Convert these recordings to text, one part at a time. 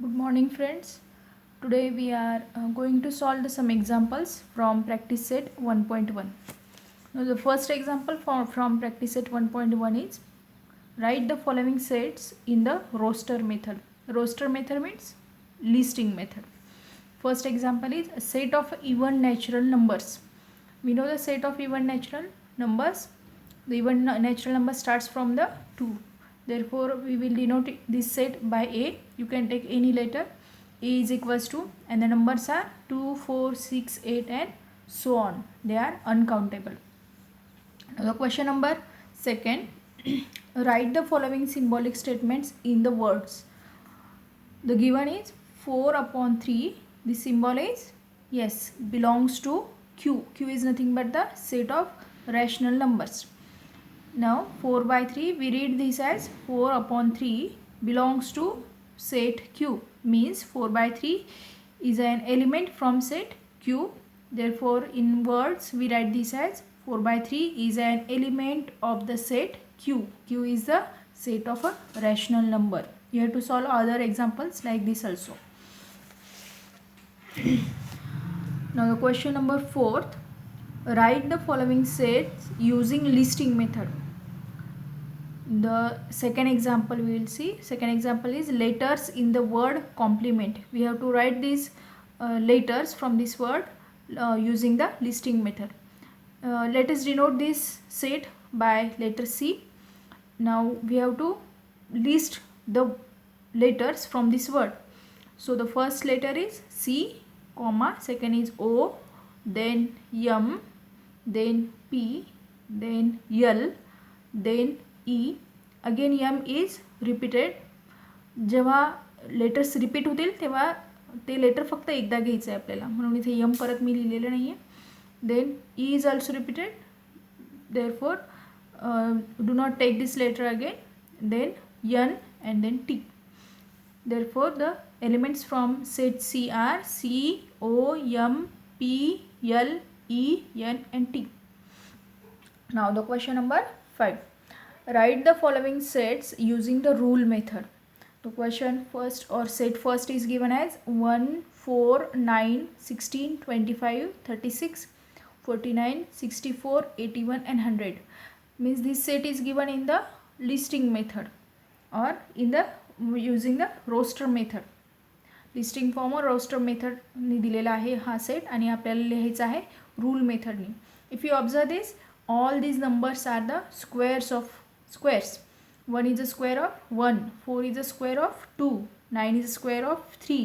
Good morning friends. Today we are going to solve some examples from practice set 1.1. Now the first example from practice set 1.1 is write the following sets in the roster method. Roster method means listing method. First example is a set of even natural numbers. We know the set of even natural numbers. The even natural number starts from the 2. Therefore, we will denote this set by A. You can take any letter. A is equals to, and the numbers are 2, 4, 6, 8 and so on. They are uncountable. Now the question number second, write the following symbolic statements in the words. The given is 4 upon 3. The symbol is, yes, belongs to Q. Q is nothing but the set of rational numbers. Now 4 by 3, we read this as 4 upon 3 belongs to set Q, means 4 by 3 is an element from set Q. Therefore in words we write this as 4 by 3 is an element of the set Q. Q is the set of a rational number. You have to solve other examples like this also. Now the question number 4th, write the following sets using listing method. The second example we will see. Second example is letters in the word complement. We have to write these letters from this word using the listing method. Let us denote this set by letter C. Now we have to list the letters from this word. So the first letter is C, comma, second is O, then M, then P, then L, then E. Again M is repeated. जेव्हा letters repeat होतील तेव्हा ते letter फक्त एकदा घ्यायचं आहे आपल्याला, म्हणून इथे M परत मी लिहिलेलं नाही आहे. Then E is also repeated, therefore do not take this letter again. Then N and then T. Therefore the elements from set C are C, O, M, P, L, E, N and T. Now the question number 5. Write the following sets using the rule method. The question first or set first is given as 1, 4, 9, 16, 25, 36, 49, 64, 81 and 100. Means this set is given in the listing method or in the using the roster method. Listing form और roster मेथडनी दिलेला आहे हा set आणि आपल्याला लिहायचा आहे rule मेथडनी. If you observe this, all these numbers are the squares of squares. 1 is a square of 1, 4 is a square of 2, 9 is a square of 3,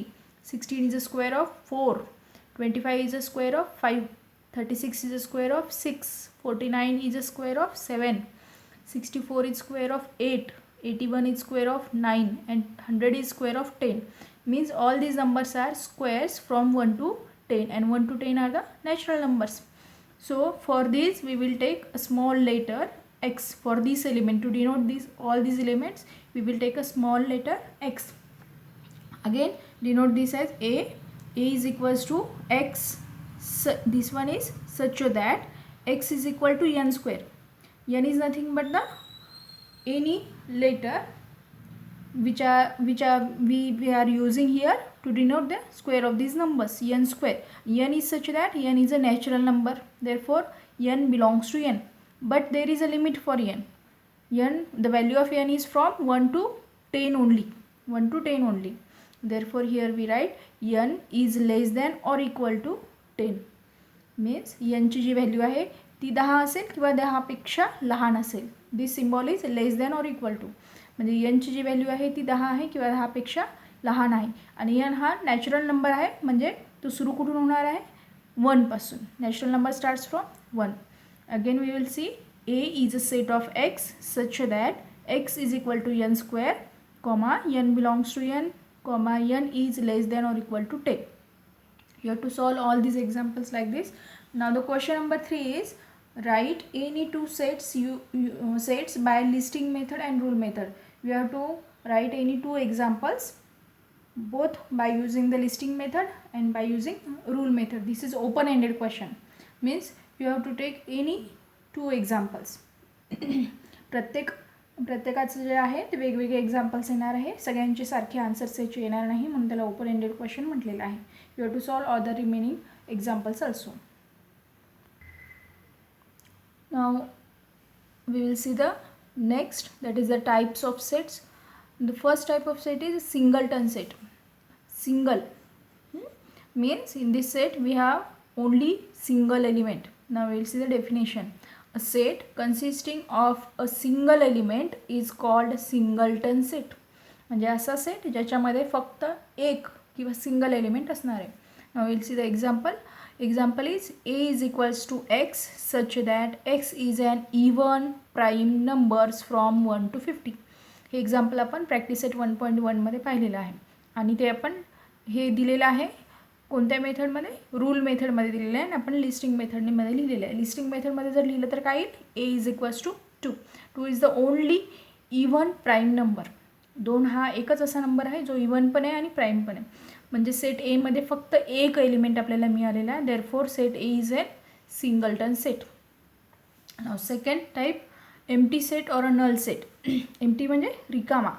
16 is a square of 4, 25 is a square of 5, 36 is a square of 6, 49 is a square of 7, 64 is square of 8, 81 is square of 9 and 100 is square of 10. Means all these numbers are squares from 1 to 10 and 1 to 10 are the natural numbers. So for this we will take a small letter X for this element. To denote these all these elements we will take a small letter X. Again denote this as A. A is equals to X. So this one is such that X is equal to N square. N is nothing but the any letter which we are using here to denote the square of these numbers, N square. N is such that N is a natural number, therefore N belongs to N. But there is a limit for N. N, the value of N is from 1 to 10 only. 1 to 10 only. Therefore here we write N is less than or equal to 10. Means N ची जी value आहे ती 10 असेल किंवा 10 पेक्षा लहान असेल. This symbol is less than और equal to. म्हणजे N ची जी व्हॅल्यू आहे ती 10 आहे किंवा 10 पेक्षा लहान आहे. आणि N हा नॅचरल नंबर आहे, म्हणजे तो सुरू कुठून होणार आहे 1 पासून. Natural number starts from 1. Again we will see A is a set of X such that X is equal to N square, comma N belongs to N, comma N is less than or equal to 10. You have to solve all these examples like this. Now the question number 3 is write any two sets sets by listing method and rule method. We have to write any two examples both by using the listing method and by using rule method. This is open ended question, means you have to take any two examples. प्रत्येक प्रत्येकाचं जे आहे ते वेगवेगळे examples येणार आहे. सगळ्यांची सारखी answers याची येणार नाही, म्हणून त्याला ओपन एंडेड क्वेश्चन म्हटलेलं आहे. You have to solve all the remaining examples also. Now we will see the next, that is the types of sets. The first type of set is singleton set. Single means in this set we have only single element. Now we will see the definition. A set consisting of a single element is called singleton set. म्हणजे असा set ज्याच्यामध्ये फक्त एक किंवा single element असणार आहे. Now we will see the example. Example is a is equals to x such that x is an even prime numbers from 1 to 50. Hey example आपण practice set 1.1 मध्ये पाहिलेलं आहे आणि ते आपण हे दिलेलं आहे कोणत्या मेथडमध्ये, रूल मेथडमध्ये दिलेलं आहे आणि आपण लिस्टिंग मेथडमध्ये लिहिलेलं आहे. लिस्टिंग मेथडमध्ये जर लिहिलं तर काय येईल, a is equals to 2. 2 is the only even prime number. 2 हा एकच असा नंबर आहे जो इवन पण आहे आणि प्राईम पण आहे. म्हणजे सेट एमध्ये फक्त एक एलिमेंट आपल्याला मिळालेला आहे. Therefore set A is a singleton set. Now second type, empty set or a null set. Empty म्हणजे रिकामा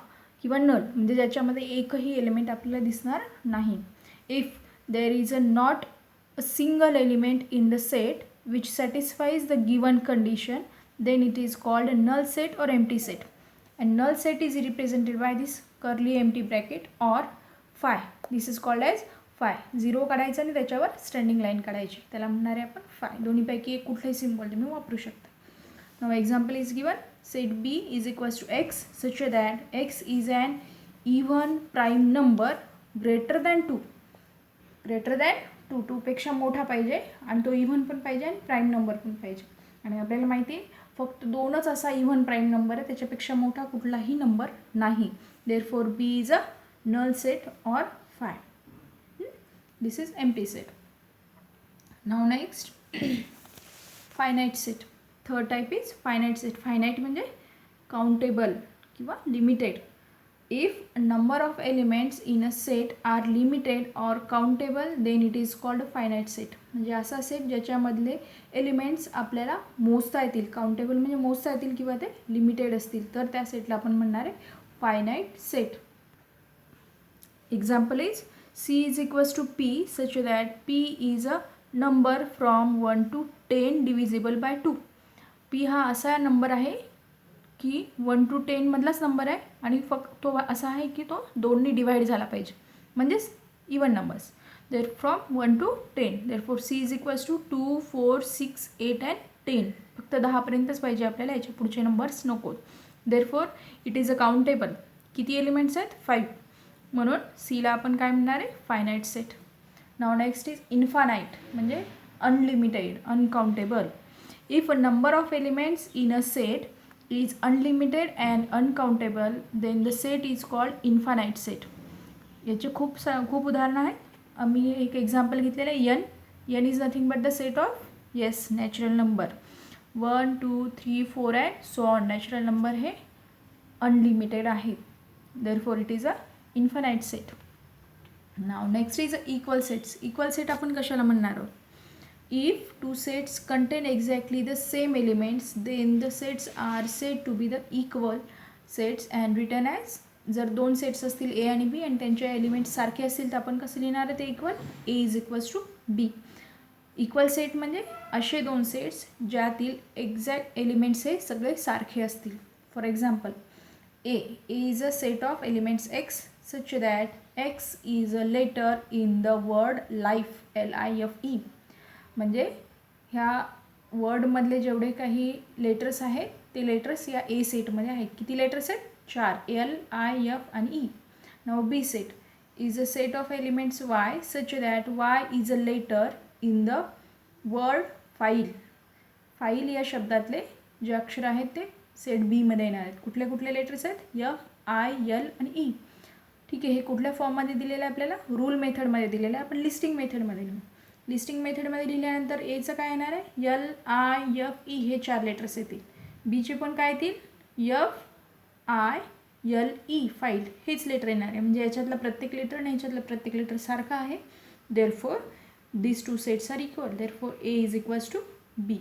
किंवा नल, म्हणजे ज्याच्यामध्ये एकही एलिमेंट आपल्याला दिसणार नाही. If there is a not a single element in the set which satisfies the given condition, then it is called a null set or empty set. And null set is represented by this curly empty bracket or phi. This is called as phi. 0 काढायचं आणि त्याच्यावर standing line काढायची, त्याला म्हणणार आहे आपण phi. दोन्हीपैकी एक कुठलाही सिम्बॉल तुम्ही वापरू शकता. Now example is given. Set b is equals to x such that x is an even prime number greater than 2. Greater than 2. 2 पेक्षा मोठा पाहिजे आणि तो इव्हन पण पाहिजे आणि प्राईम नंबर पण पाहिजे. आणि आपल्याला माहिती आहे फक्त 2च असा इव्हन प्राईम नंबर आहे, त्याच्यापेक्षा मोठा कुठलाही नंबर नाही. Therefore B is a null set or phi. This is empty set. Now next finite set. Third type is finite set. Finite म्हणजे काउंटेबल किंवा limited. If a number of elements in a set are limited or countable, then it is called a finite set. म्हणजे असा set ज्याच्यामधले elements आपल्याला मोजता येतील, countable म्हणजे मोजता येतील किंवा ते लिमिटेड असतील, तर त्या सेटला आपण म्हणणार आहे finite set. Example is c is equals to p such that p is a number from 1 to 10 divisible by 2. p हा असा नंबर आहे की 1 to 10 मधलाच नंबर आहे आणि फक्त तो असा आहे की तो 2नी डिवाइड झाला पाहिजे, म्हणजेच even numbers. There from 1 to 10. Therefore C is equals to 2, 4, 6, 8 and 10. फक्त 10पर्यंतच पाहिजे आपल्याला, याच्या पुढचे नंबर्स नकोत. Therefore it is a countable. किती एलिमेंट्स आहेत, 5. म्हणून सीला आपण काय म्हणणार आहे, finite set. Now next is infinite म्हणजे unlimited, uncountable. If a number of elements in a set is unlimited and uncountable, then the set is called infinite set. याचे खूप उदाहरणं आहेत. आम्ही एक एक्झाम्पल घेतलेलं आहे n is nothing but the set of yes natural number 1, 2, 3, 4 and so on. Natural number हे unlimited आहेत, therefore it is a infinite set. Now next is a equal sets. Equal set आपण कशाला म्हणणार आहोत, if two sets contain exactly the same elements, then the sets are said to be the equal sets and written as. जर 2 sets असतील ए आणि B आणि त्यांचे elements सारखे असतील तर आपण कसं लिहिणार आहे ते equal, A is equals to B. Equal set म्हणजे असे 2 सेट्स ज्यातील एक्झॅक्ट एलिमेंट्स हे सगळे सारखे असतील. For example A is a set of elements X such that X is a letter in the word life, LIFE. म्हणजे ह्या वर्डमधले जेवढे काही लेटर्स आहेत ते लेटर्स या ए सेटमध्ये आहेत. किती लेटर्स आहेत, 4, LIF आणि E. Now B set is a set of elements Y such that Y is a letter in the word file. File या शब्दातले जे अक्षर आहेत ते सेट बीमध्ये येणार आहेत. कुठले कुठले लेटर्स आहेत, F, I, L आणि E. ठीक आहे, हे कुठल्या फॉर्ममध्ये दिलेलं आहे आपल्याला, रूल मेथडमध्ये दिलेलं आहे. आपण लिस्टिंग मेथडमध्ये लिहू. लिस्टिंग मेथडमध्ये लिहिल्यानंतर एचं काय येणार आहे, LIFE हे 4 लेटर्स येतील. बीचे पण काय येतील, FILE फाईल हेच लेटर येणार आहे. म्हणजे याच्यातला प्रत्येक लेटर आणि याच्यातला प्रत्येक लेटर सारखा आहे. Therefore these two sets are equal. Therefore A is equals to B.